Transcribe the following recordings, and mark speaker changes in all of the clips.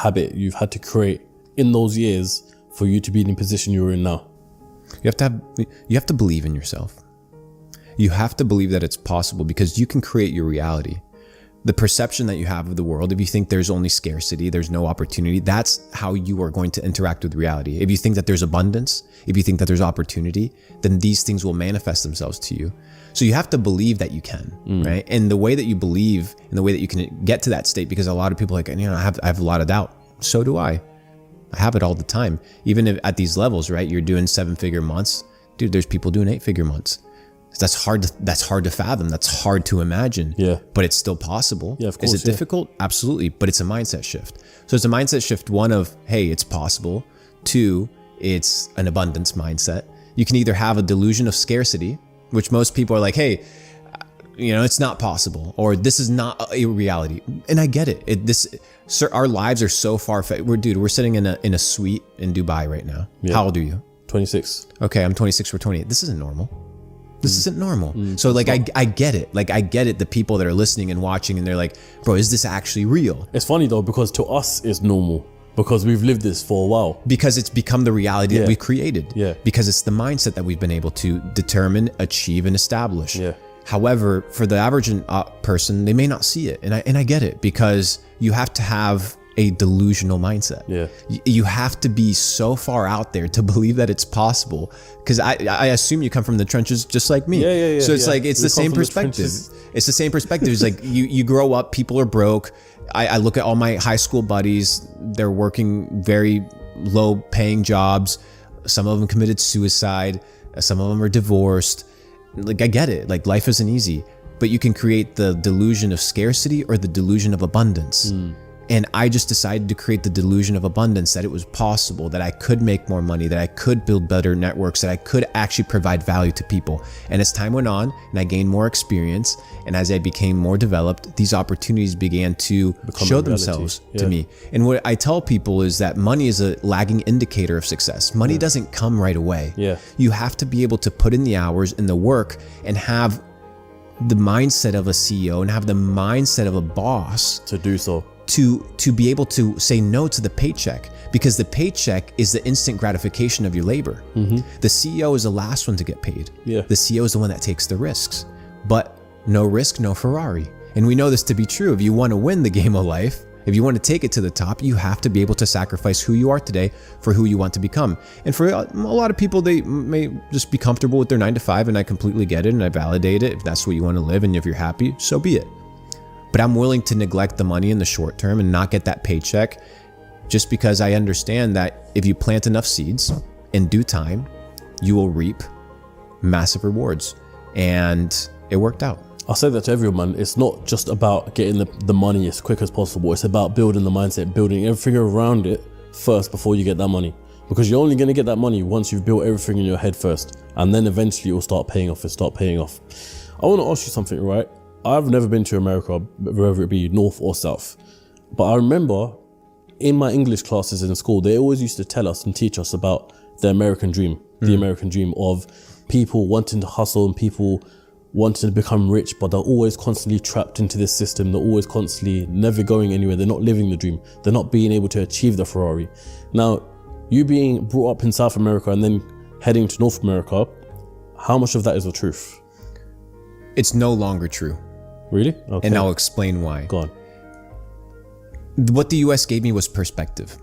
Speaker 1: habit you've had to create in those years for you to be in the position you're in now?
Speaker 2: You have to believe in yourself. You have to believe that it's possible, because you can create your reality. The perception that you have of the world, if you think there's only scarcity, there's no opportunity, that's how you are going to interact with reality. If you think that there's abundance, if you think that there's opportunity, then these things will manifest themselves to you. So you have to believe that you can, right? And the way that you believe and the way that you can get to that state, because a lot of people are like, I have a lot of doubt. So do I. I have it all the time. Even if at these levels, right? You're doing 7-figure months. Dude, there's people doing 8-figure months. That's hard to fathom. That's hard to imagine.
Speaker 1: Yeah.
Speaker 2: But it's still possible.
Speaker 1: Yeah, of course.
Speaker 2: Is it difficult? Absolutely. But it's a mindset shift. So it's a mindset shift, one of, hey, it's possible. 2, it's an abundance mindset. You can either have a delusion of scarcity, which most people are like, hey, it's not possible, or this is not a reality. And I get it. Our lives are so far. We're sitting in a suite in Dubai right now. Yeah. How old are you?
Speaker 1: 26.
Speaker 2: Okay, I'm 26. We're 28. This isn't normal. This isn't normal. So like, I get it. Like, I get it. The people that are listening and watching, and they're like, bro, is this actually real?
Speaker 1: It's funny though, because to us it's normal, because we've lived this for a while.
Speaker 2: Because it's become the reality that we've created.
Speaker 1: Yeah.
Speaker 2: Because it's the mindset that we've been able to determine, achieve, and establish.
Speaker 1: Yeah.
Speaker 2: However, for the average person, they may not see it. And I get it, because you have to have a delusional mindset.
Speaker 1: Yeah.
Speaker 2: You have to be so far out there to believe that it's possible. Because I assume you come from the trenches just like me.
Speaker 1: Yeah.
Speaker 2: So it's like, it's the same perspective. It's the same perspective. It's like you grow up, people are broke. I look at all my high school buddies. They're working very low paying jobs. Some of them committed suicide. Some of them are divorced. Like, I get it. Like, life isn't easy, but you can create the delusion of scarcity or the delusion of abundance. And I just decided to create the delusion of abundance, that it was possible, that I could make more money, that I could build better networks, that I could actually provide value to people. And as time went on and I gained more experience, and as I became more developed, these opportunities began to show themselves to me. And what I tell people is that money is a lagging indicator of success. Money doesn't come right away. You have to be able to put in the hours and the work and have the mindset of a CEO and have the mindset of a boss
Speaker 1: to do so.
Speaker 2: To be able to say no to the paycheck, because the paycheck is the instant gratification of your labor. The CEO is the last one to get paid. The CEO is the one that takes the risks. But no risk, no Ferrari. And we know this to be true. If you want to win the game of life, if you want to take it to the top, you have to be able to sacrifice who you are today for who you want to become. And for a lot of people, they may just be comfortable with their 9-to-5, and I completely get it and I validate it. If that's what you want to live and if you're happy, so be it. But I'm willing to neglect the money in the short term and not get that paycheck, just because I understand that if you plant enough seeds in due time, you will reap massive rewards. And it worked out.
Speaker 1: I say that to everyone. It's not just about getting the money as quick as possible. It's about building the mindset, building everything around it first before you get that money. Because you're only going to get that money once you've built everything in your head first. And then eventually it will start paying off. I want to ask you something, right? I've never been to America, whether it be north or south. But I remember in my English classes in school, they always used to tell us and teach us about the American dream. The American dream of people wanting to hustle and people wanting to become rich, but they're always constantly trapped into this system. They're always constantly never going anywhere. They're not living the dream. They're not being able to achieve the Ferrari. Now, you being brought up in South America and then heading to North America, how much of that is the truth?
Speaker 2: It's no longer true.
Speaker 1: Really? Okay.
Speaker 2: And I'll explain why.
Speaker 1: Go on.
Speaker 2: What the US gave me was perspective.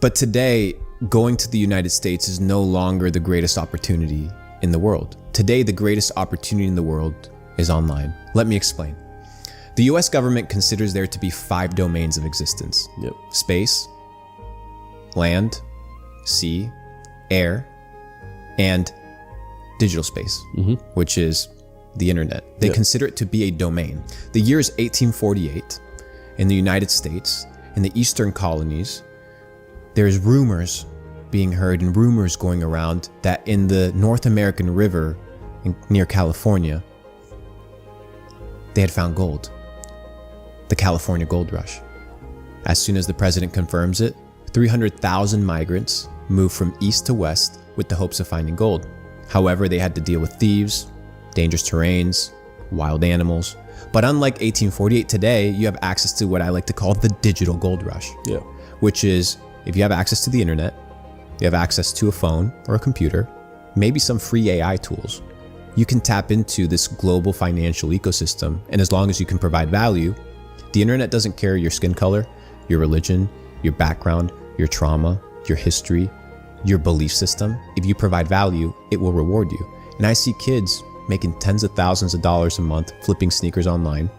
Speaker 2: But today, going to the United States is no longer the greatest opportunity in the world. Today, the greatest opportunity in the world is online. Let me explain. The US government considers there to be 5 domains of existence. Space, land, sea, air, and digital space, which is the internet. They consider it to be a domain. The year is 1848. In the United States, in the eastern colonies, there's rumors being heard and rumors going around that in the North American River near California, they had found gold. The California Gold Rush. As soon as the president confirms it, 300,000 migrants moved from east to west with the hopes of finding gold. However, they had to deal with thieves, dangerous terrains, wild animals. But unlike 1848, today you have access to what I like to call the digital gold rush. which is if you have access to the internet, you have access to a phone or a computer, maybe some free AI tools, you can tap into this global financial ecosystem. And as long as you can provide value, the internet doesn't care your skin color, your religion, your background, your trauma, your history, your belief system. If you provide value, it will reward you. And I see kids making tens of thousands of dollars a month flipping sneakers online.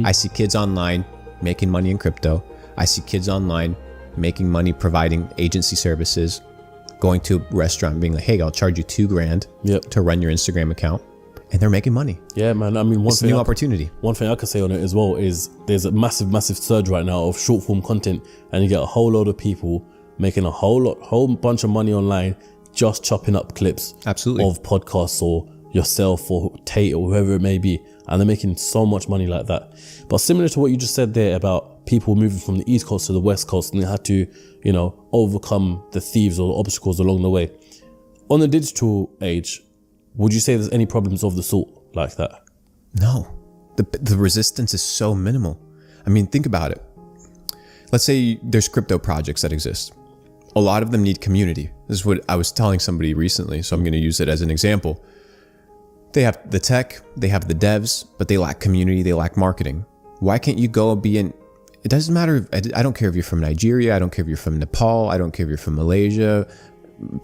Speaker 2: I see kids online making money in crypto. I see kids online making money providing agency services, going to a restaurant and being like, hey, I'll charge you $2,000 to run your Instagram account. And they're making money.
Speaker 1: Yeah, man. I mean,
Speaker 2: it's a new opportunity.
Speaker 1: One thing I could say on it as well is there's a massive surge right now of short form content, and you get a whole load of people making a whole bunch of money online, just chopping up clips
Speaker 2: Absolutely.
Speaker 1: Of podcasts or yourself or Tate or whoever it may be. And they're making so much money like that. But similar to what you just said there about people moving from the East Coast to the West Coast, and they had to, overcome the thieves or the obstacles along the way. On the digital age, would you say there's any problems of the sort like that?
Speaker 2: No. The resistance is so minimal. I mean, think about it. Let's say there's crypto projects that exist. A lot of them need community. This is what I was telling somebody recently, so I'm going to use it as an example. They have the tech, they have the devs, but they lack community, they lack marketing. Why can't you go be in... It doesn't matter. I don't care if you're from Nigeria. I don't care if you're from Nepal. I don't care if you're from Malaysia,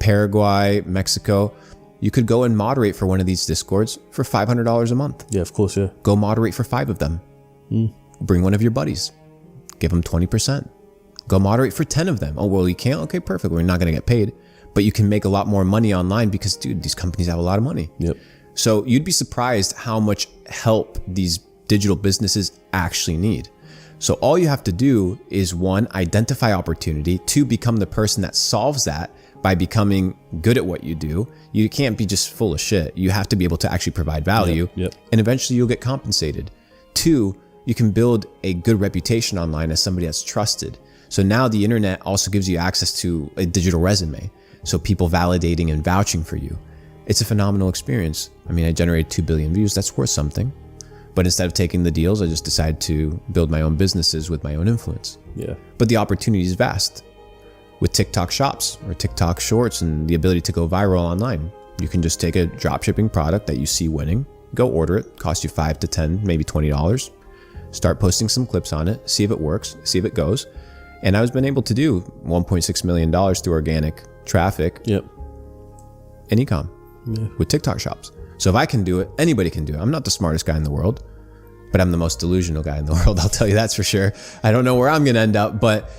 Speaker 2: Paraguay, Mexico. You could go and moderate for one of these Discords for $500 a month.
Speaker 1: Yeah, of course, yeah.
Speaker 2: Go moderate for 5 of them. Bring one of your buddies. Give them 20%. Go moderate for 10 of them. Oh, well, you can't? Okay, perfect. We're not going to get paid. But you can make a lot more money online because, dude, these companies have a lot of money.
Speaker 1: Yep.
Speaker 2: So you'd be surprised how much help these digital businesses actually need. So all you have to do is 1, identify opportunity, 2, become the person that solves that by becoming good at what you do. You can't be just full of shit. You have to be able to actually provide value, and eventually you'll get compensated. 2, you can build a good reputation online as somebody that's trusted. So now the internet also gives you access to a digital resume. So people validating and vouching for you. It's a phenomenal experience. I mean, I generated 2 billion views. That's worth something. But instead of taking the deals, I just decided to build my own businesses with my own influence.
Speaker 1: Yeah.
Speaker 2: But the opportunity is vast. With TikTok shops or TikTok shorts and the ability to go viral online, you can just take a dropshipping product that you see winning, go order it, cost you $5 to $10, maybe $20. Start posting some clips on it, see if it works, see if it goes. And I've been able to do $1.6 million through organic traffic and e-com with TikTok shops. So if I can do it, anybody can do it. I'm not the smartest guy in the world, but I'm the most delusional guy in the world. I'll tell you that's for sure. I don't know where I'm going to end up, but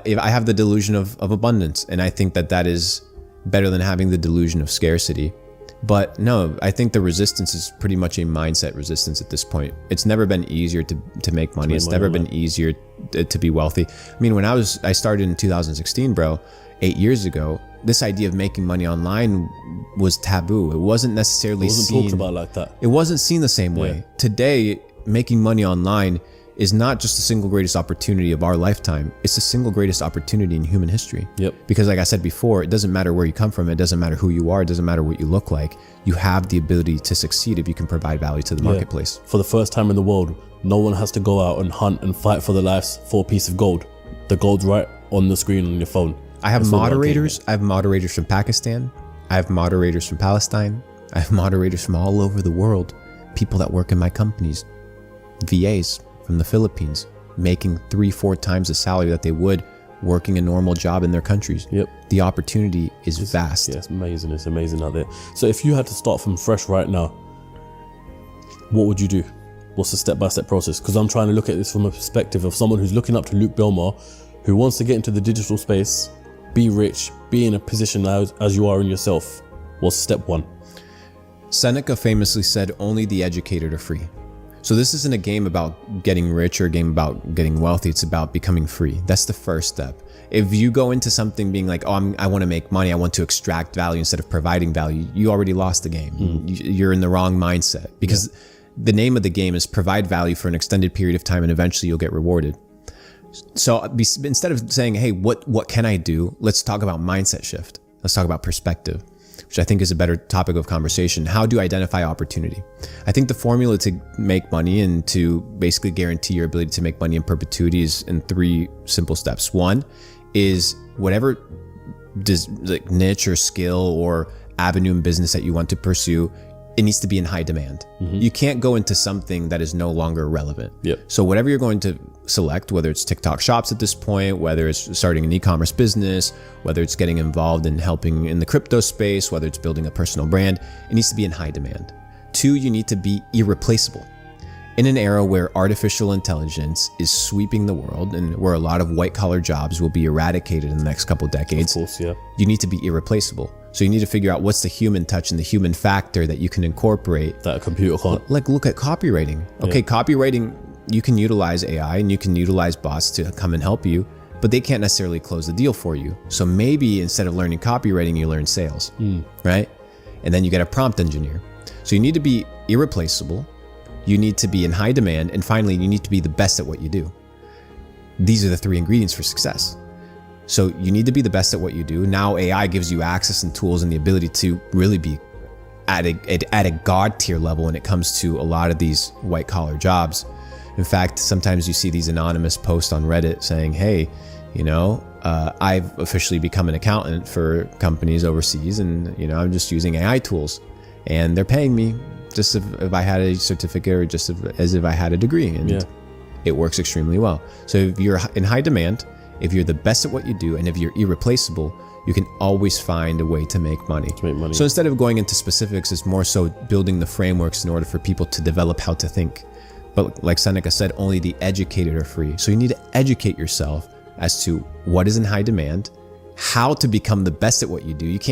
Speaker 2: if I have the delusion of abundance, and I think that is better than having the delusion of scarcity. But no, I think the resistance is pretty much a mindset resistance at this point. It's never been easier to make money. It's never been easier to be wealthy. I mean, when I started in 2016, bro, 8 years ago, this idea of making money online was taboo. It wasn't necessarily seen.
Speaker 1: Talked about like that.
Speaker 2: It wasn't seen the same way. Today, making money online is not just the single greatest opportunity of our lifetime. It's the single greatest opportunity in human history.
Speaker 1: Yep.
Speaker 2: Because like I said before, it doesn't matter where you come from. It doesn't matter who you are. It doesn't matter what you look like. You have the ability to succeed if you can provide value to the marketplace.
Speaker 1: For the first time in the world, no one has to go out and hunt and fight for their lives for a piece of gold. The gold's right on the screen on your phone.
Speaker 2: I have moderators. I have moderators from Pakistan. I have moderators from Palestine. I have moderators from all over the world. People that work in my companies. VAs from the Philippines, making 3-4 times the salary that they would working a normal job in their countries.
Speaker 1: Yep.
Speaker 2: The opportunity is vast.
Speaker 1: Yeah, it's amazing. It's amazing out there. So if you had to start from fresh right now, what would you do? What's the step-by-step process? Because I'm trying to look at this from a perspective of someone who's looking up to Luke Belmar, who wants to get into the digital space, be rich, be in a position as you are in yourself. What's step 1?
Speaker 2: Seneca famously said, only the educated are free. So this isn't a game about getting rich or a game about getting wealthy. It's about becoming free. That's the first step. If you go into something being like, oh, I want to make money, I want to extract value instead of providing value, you already lost the game. You're in the wrong mindset because the name of the game is provide value for an extended period of time and eventually you'll get rewarded. So instead of saying, hey, what can I do? Let's talk about mindset shift. Let's talk about perspective, which I think is a better topic of conversation. How do you identify opportunity? I think the formula to make money and to basically guarantee your ability to make money in perpetuity is in 3 simple steps. 1 is whatever like niche or skill or avenue in business that you want to pursue, it needs to be in high demand. You can't go into something that is no longer relevant.
Speaker 1: Yep.
Speaker 2: So whatever you're going to select, whether it's TikTok shops at this point, whether it's starting an e-commerce business, whether it's getting involved in helping in the crypto space, whether it's building a personal brand, it needs to be in high demand. 2, you need to be irreplaceable. In an era where artificial intelligence is sweeping the world and where a lot of white collar jobs will be eradicated in the next couple decades,
Speaker 1: Of course, yeah.
Speaker 2: you need to be irreplaceable. So you need to figure out what's the human touch and the human factor that you can incorporate.
Speaker 1: That a computer can't.
Speaker 2: Like look at copywriting. Okay, copywriting, you can utilize AI and you can utilize bots to come and help you, but they can't necessarily close the deal for you. So maybe instead of learning copywriting, you learn sales, right? And then you get a prompt engineer. So you need to be irreplaceable. You need to be in high demand. And finally, you need to be the best at what you do. These are the 3 ingredients for success. So you need to be the best at what you do. Now AI gives you access and tools and the ability to really be at a God tier level when it comes to a lot of these white collar jobs. In fact, sometimes you see these anonymous posts on Reddit saying, hey, I've officially become an accountant for companies overseas and, I'm just using AI tools and they're paying me just if I had a certificate or just as if I had a degree. And it works extremely well. So if you're in high demand, if you're the best at what you do, and if you're irreplaceable, you can always find a way to make money. So instead of going into specifics, it's more so building the frameworks in order for people to develop how to think. But like Seneca said, only the educated are free. So you need to educate yourself as to what is in high demand, how to become the best at what you do. You can't